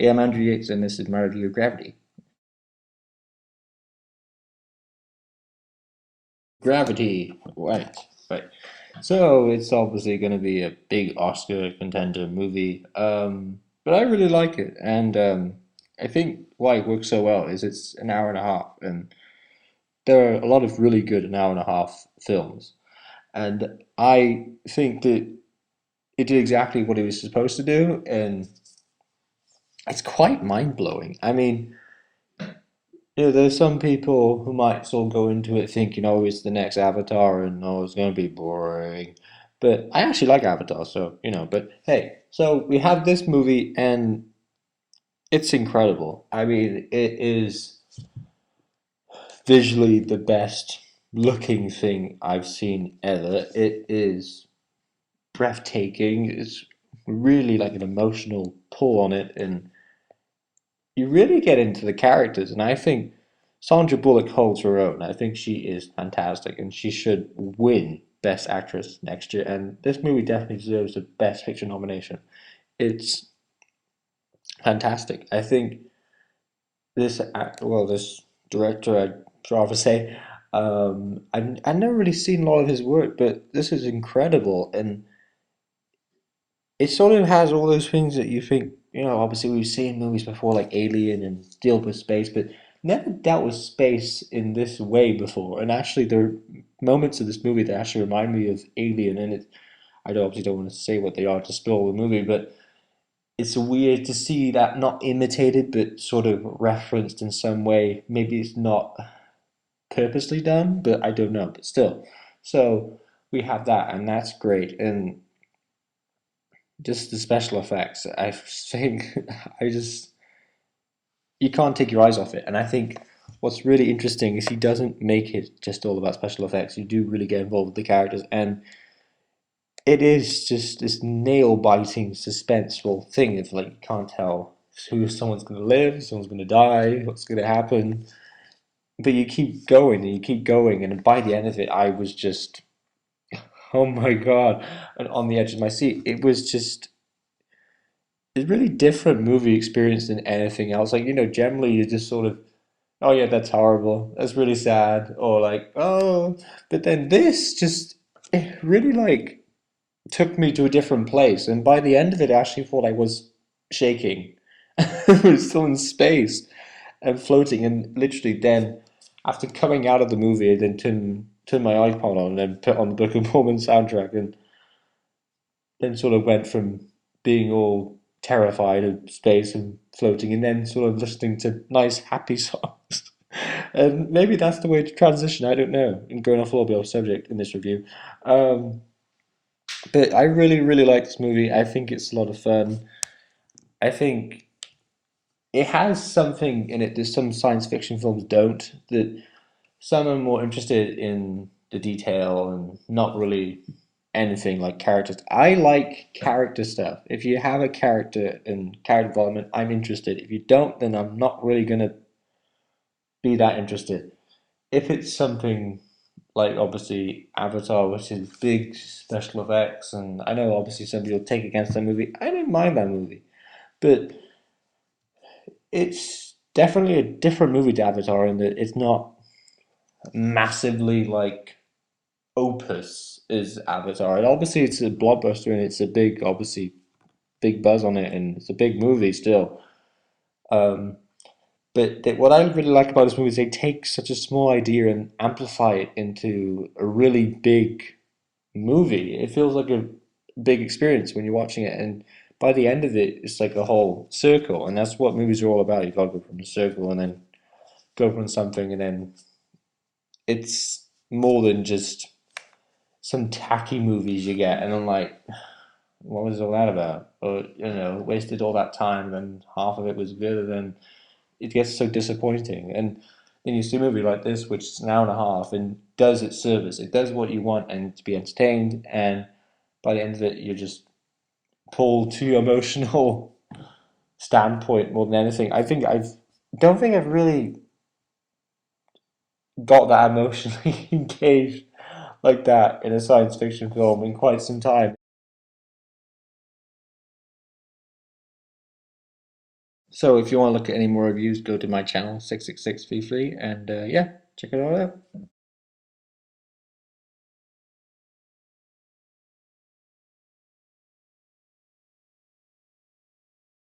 Hey, I'm Andrew Yates, and this is my review of Gravity. Gravity, right, right. So it's obviously going to be a big Oscar contender movie, but I really like it, and I think why it works so well is it's an hour and a half, and there are a lot of really good an hour and a half films, and I think that it did exactly what it was supposed to do, and it's quite mind blowing. I mean, there's some people who might sort of go into it thinking, oh, it's the next Avatar and oh, it's going to be boring. But I actually like Avatar, so, but hey, so we have this movie and it's incredible. I mean, it is visually the best looking thing I've seen ever. It is breathtaking. It's really like an emotional pull on it, and you really get into the characters, and I think Sandra Bullock holds her own. I think she is fantastic, and she should win Best Actress next year. And this movie definitely deserves the Best Picture nomination. It's fantastic. I think this director, I'd rather say, I've never really seen a lot of his work, but this is incredible, and it sort of has all those things that you think, obviously we've seen movies before like Alien and deal with space, but never dealt with space in this way before. And actually, there are moments of this movie that actually remind me of Alien, and I obviously don't want to say what they are to spoil the movie, but it's weird to see that not imitated, but sort of referenced in some way. Maybe it's not purposely done, but I don't know, but still. So we have that, and that's great. And just the special effects, I think I just you can't take your eyes off it. And I think what's really interesting is he doesn't make it just all about special effects. You do really get involved with the characters, and it is just this nail-biting, suspenseful thing. It's like you can't tell who someone's going to live, someone's going to die, what's going to happen. But you keep going and you keep going, and by the end of it, I was just, oh my God, and on the edge of my seat. It was just a really different movie experience than anything else. Like, generally you just sort of, oh yeah, that's horrible. That's really sad. Or like, oh, but then this just it really like took me to a different place. And by the end of it, I actually thought I was shaking. I was still in space and floating. And literally then, after coming out of the movie, I then turn my iPod on and then put on the Book of Mormon soundtrack and then sort of went from being all terrified of space and floating and then sort of listening to nice happy songs. And maybe that's the way to transition, I don't know, and going off a little bit off subject in this review. Um, but I really, really like this movie. I think it's a lot of fun. I think it has something in it that some science fiction films don't, that some are more interested in the detail and not really anything like characters. I like character stuff. If you have a character and character development, I'm interested. If you don't, then I'm not really gonna be that interested. If it's something like obviously Avatar, which is big special effects, and I know obviously some people take against that movie. I didn't mind that movie, but it's definitely a different movie to Avatar in that it's not massively like opus is Avatar. And obviously it's a blockbuster and it's a big, obviously big buzz on it, and it's a big movie still. Um, but what I really like about this movie is they take such a small idea and amplify it into a really big movie. It feels like a big experience when you're watching it, and by the end of it, it's like a whole circle, and that's what movies are all about. You've got to go from the circle and then go from something, and then it's more than just some tacky movies you get, and I'm like, what was all that about? Or, wasted all that time and half of it was good, and then it gets so disappointing. And then you see a movie like this, which is an hour and a half and does its service. It does what you want and to be entertained, and by the end of it, you're just pulled to emotional standpoint more than anything. Don't think I've really got that emotionally engaged like that in a science fiction film in quite some time. So if you want to look at any more reviews, go to my channel 666 v 3 and yeah, check it all out.